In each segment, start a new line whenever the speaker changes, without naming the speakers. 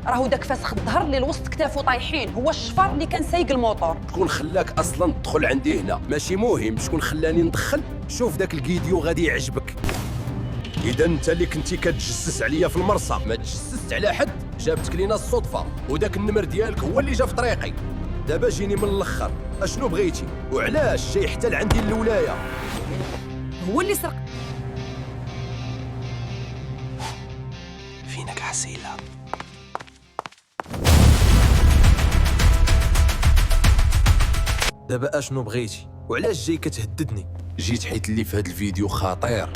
راهو داك فاسخ الظهر اللي لوسط كتافو طايحين هو الشفار اللي كان سايق الموطور.
شكون خلاك اصلا تدخل عندي هنا؟ ماشي مهم شكون خلاني ندخل. شوف داك الفيديو غادي يعجبك. اذا انت اللي كنتي كتجسس عليا في المرصى ما تجسست على حد، جابتك لينا الصدفه وداك النمر ديالك هو اللي جا في طريقي. دابا جيني من الاخر، اشنو بغيتي وعلاش جاي حتى لعندي الولايه؟
هو اللي سرق.
فينك حسيله؟ دابا اشنو بغيتي وعلاش جاي كتهددني؟ جيت حيت اللي في هذا الفيديو خطير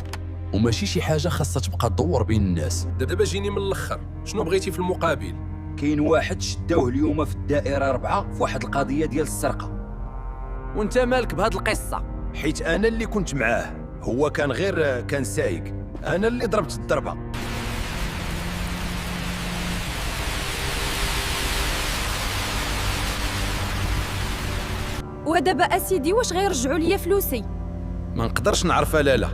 وماشي شي حاجه خاصها تبقى تدور بين الناس. دابا جيني من الاخر، شنو بغيتي في المقابل؟
كاين واحد شداوه اليوم في الدائره 4 في واحد القضيه ديال السرقه.
وانت مالك بهاد القصه؟
حيت انا اللي كنت معاه، هو كان غير كان سايق، انا اللي ضربت الضربه.
ودابا اسيدي واش غيرجعوا ليا فلوسي؟
ما نقدرش نعرفها لالا.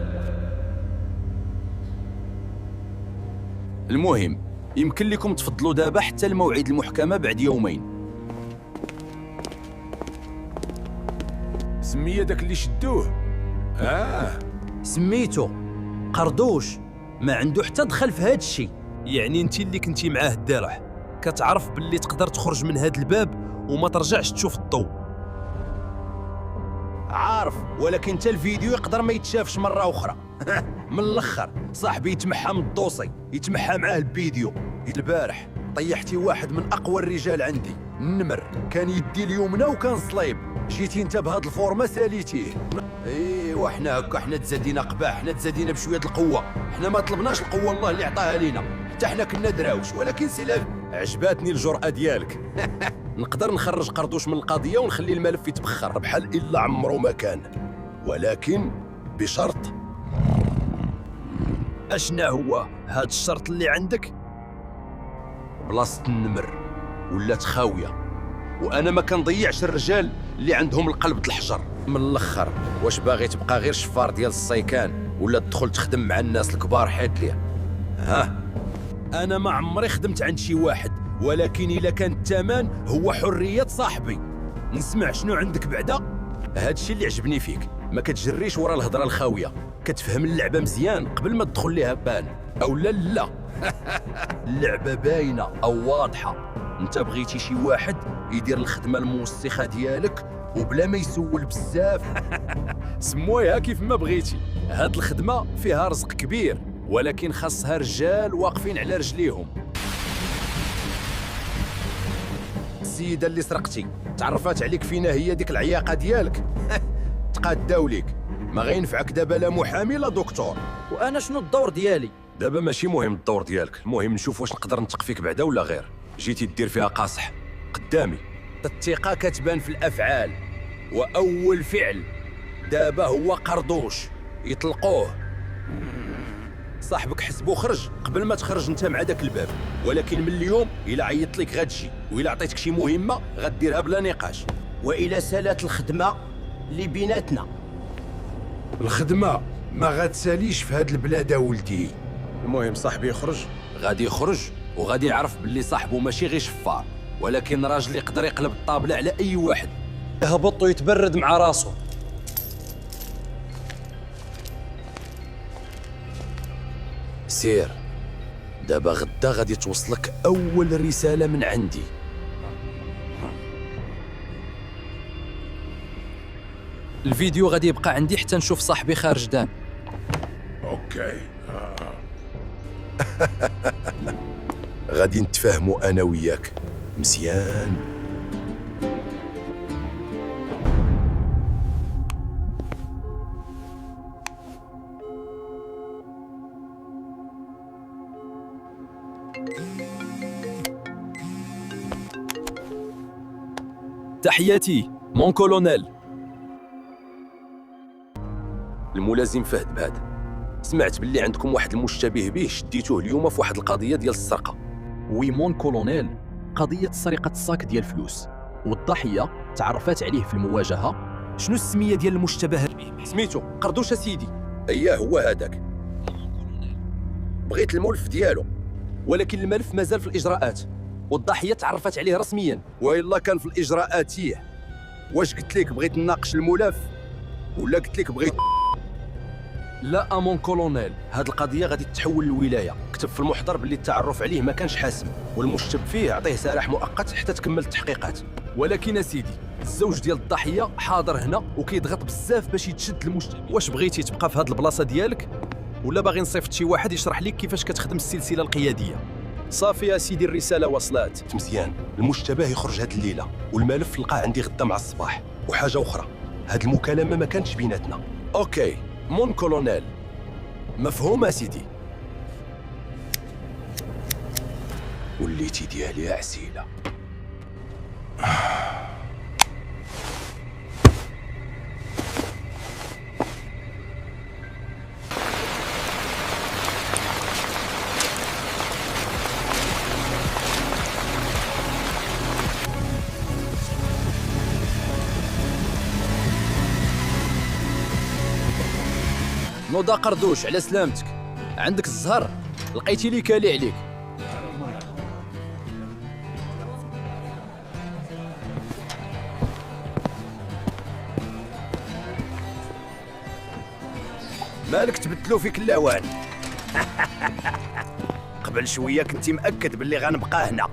المهم يمكن لكم تفضلوا دابا حتى الموعد المحكمه بعد يومين. سميه داك اللي شدوه.
سميتو قردوش، ما عنده حتى دخل في هاد الشيء.
يعني انت اللي كنتي معاه الدارح كتعرف باللي تقدر تخرج من هاد الباب وما ترجعش تشوف الضوء. عارف، ولكن انت الفيديو يقدر ما يتشافش مره اخرى. من الاخر صاحبي يتمحى من الدوسي، يتمحى معاه الفيديو. البارح طيحتي واحد من اقوى الرجال عندي، النمر كان يدي اليمنى وكان صليب. جيتي انت بهاد الفورمه ساليتيه. ايوا حنا هكا، حنا تزادينا قباح، حنا تزادينا بشويه القوه. حنا ما طلبناش القوه الله اللي عطاها لينا، حتى حنا كنا دراوش. ولكن سلام، عجباتني الجرأه ديالك. نقدر نخرج قردوش من القضيه ونخلي الملف يتبخر بحال الا عمرو ما كان، ولكن بشرط. اشنا هو هاد الشرط اللي عندك؟ بلاصه النمر ولات خاويه، وانا ما كنضيعش الرجال اللي عندهم القلب الحجر. من الاخر واش باغي تبقى غير شفار ديال السيكان ولا تدخل تخدم مع الناس الكبار حيت ليه؟ انا ما عمري خدمت عند شي واحد، ولكن الا كان الثمن هو حريه صاحبي. نسمع شنو عندك بعدا. هادشي اللي عجبني فيك، ما كتجريش ورا الهضره الخاويه، كتفهم اللعبه مزيان قبل ما تدخل ليها بان او لا. اللعبه باينه او واضحه. انت بغيتي شي واحد يدير الخدمه الموسخه ديالك وبلا ما يسول بزاف. سمويها كيف ما بغيتي. هاد الخدمه فيها رزق كبير، ولكن خاصها رجال واقفين على رجليهم. السيده اللي سرقتي تعرفات عليك فينا هي ديك العياقه ديالك. تقاداو ليك، ما غينفعك دابا لا محامي لا دكتور.
وانا شنو الدور ديالي؟
دابا ماشي مهم الدور ديالك، المهم نشوف واش نقدر نثق فيك بعدا ولا غير. جيتي دير فيها قاصح قدامي. الثقه كتبان في الافعال، واول فعل دابا هو قردوش يطلقوه. صاحبك حسبو خرج قبل ما تخرج انت مع داك الباب، ولكن من اليوم الا عيطت لك غتجي، والا عطيتك شي مهمه غديرها بلا نقاش.
والى سالات الخدمه اللي بيناتنا.
الخدمه ما غتساليش في هاد البلاد ولدي. المهم صاحبي يخرج، غادي يخرج وغادي يعرف باللي صاحبه ماشي غير شفار، ولكن راجل يقدر يقلب الطابله على اي واحد.
يهبط ويتبرد مع راسه.
سير دابا غدا غادي توصلك اول رساله من عندي.
الفيديو غادي يبقى عندي حتى نشوف صاحبي خارج دان.
اوكي. غادي نتفاهموا انا وياك مزيان.
تحياتي مون كولونيل.
الملازم فهد بهاد، سمعت باللي عندكم واحد المشتبه به شديتوه اليوم في واحد القضيه ديال السرقه.
وي مون كولونيل، قضية سرقة الصاك ديال الفلوس، والضحية تعرفات عليه في المواجهة. شنو السمية ديال المشتبه به؟
سميتو قردوش سيدي. اييه هو هذاك. بغيت الملف ديالو، ولكن الملف مازال في الاجراءات.
والضحيه تعرفت عليه رسميا.
وإلا كان في الإجراءاتية. واش قلت لك بغيت نناقش الملف ولا قلت لك بغيت؟
لا امون كولونيل، هاد القضيه غادي تتحول للولايه. كتب في المحضر باللي التعرف عليه ما كانش حاسم، والمشتب فيه عطيه سراح مؤقت حتى تكمل التحقيقات. ولكن اسيدي الزوج ديال الضحيه حاضر هنا وكيضغط بزاف باش يتشد المشتبه. واش بغيتي تبقى في هاد البلاصه ديالك ولا باغي نصيفط شي واحد يشرح لك كيفاش كتخدم السلسله القياديه؟ صافي يا سيدي الرساله وصلات.
مزيان، المشتبه يخرج هاد الليله والملف لقاه عندي غدا مع الصباح. وحاجه اخرى، هاد المكالمه ما كانتش بيناتنا.
اوكي مون كولونيل، مفهوم اسيدي.
وليتي ديالي يا عسيله.
نوضا قردوش على سلامتك. عندك الزهر لقيتي لي كالي عليك.
مالك تبدلوا فيك الاوان؟ قبل شويه كنتي مأكد باللي غنبقى هنا.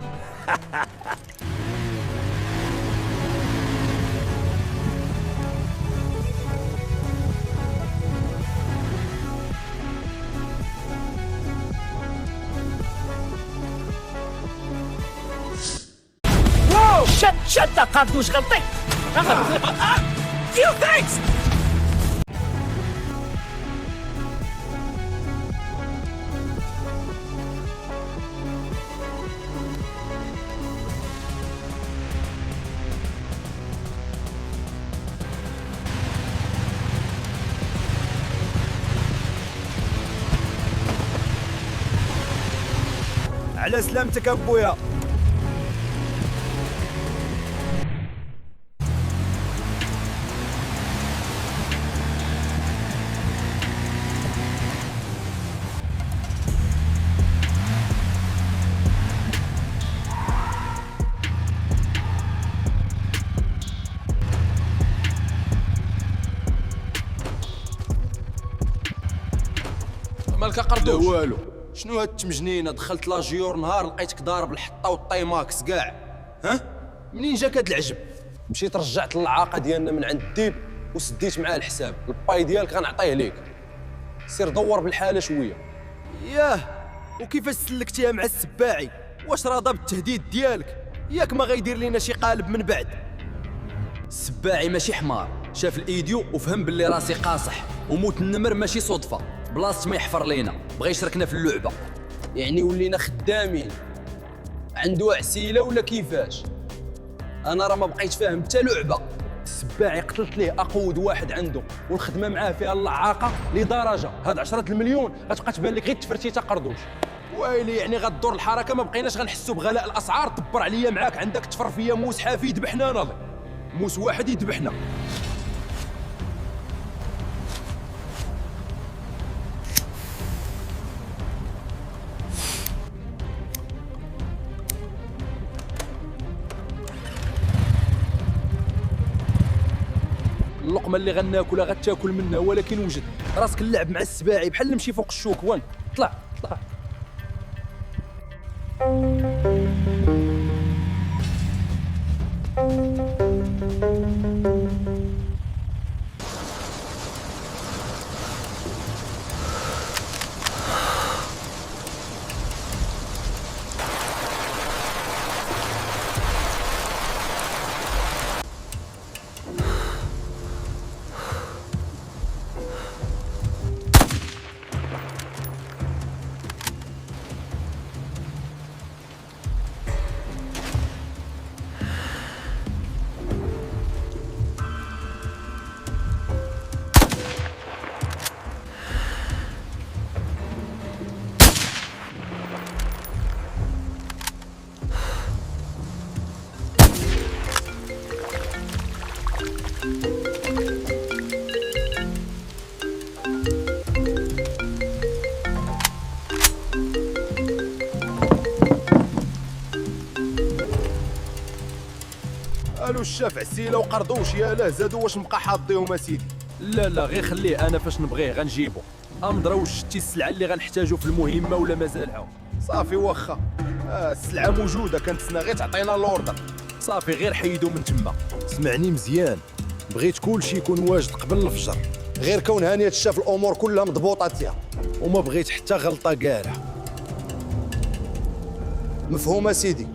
شد قردوش غلطي. فيو ثانكس.
على سلامتك ابويا.
مالك قردوش؟
لا والو.
شنو هاد التمجنينه؟ دخلت لاجيور نهار لقيتك ضارب الحطه والطيماكس كاع. ها منين جاك هاد العجب؟ مشيت رجعت للعاقه ديالنا من عند الديب وسديت معاه الحساب. الباي ديالك غنعطيه ليك. سير دور بالحاله شويه.
ياه، وكيفاش سلكتيها مع السباعي؟ واش راضى بالتهديد ديالك؟ ياك ما غيدير لينا شي قالب من بعد؟
السباعي ماشي حمار، شاف الايديو وفهم باللي راسي قاصح، وموت النمر ماشي صدفه. بلاصه ما يحفر لينا، بغى يشركنا في اللعبه. يعني ولينا خدامين. عنده عسيله ولا كيفاش؟ انا راه ما بقيت فاهم حتى لعبه. السباعي قتلت ليه اقود واحد عنده، والخدمه معاه فيها اللعاقه لدرجه هاد 10 المليون غتبقى تبان لك غير تفرتيته قردوش. ويلي يعني غدور الحركه ما بقيناش غنحسوا بغلاء الاسعار. دبر عليا معاك، عندك تفر فيا موس حافي يذبحنا. ناضي موس واحد يذبحنا. اللقمه اللي غناكلها غتاكل منها، ولكن وجد راسك اللعب مع السباعي بحال نمشي فوق الشوك. وين طلع طلع.
الو الشاف عسيله وقردوش يا لا زادوا واش نبقى حاضيهم اسيدي. لا غير خليه، انا فاش نبغيه غنجيبو. امضرا شتي السلعه اللي غنحتاجو في المهمه ولا مازالها؟ صافي واخا، السلعه موجوده، كنتسنى غير تعطينا الاوردر. صافي غير حيدو من تما. اسمعني مزيان، بغيت كلشي يكون واجد قبل الفجر، غير كون هانيه شاف الامور كلها مضبوطه تيا، وما بغيت حتى غلطه كاع. مفهوم اسيدي؟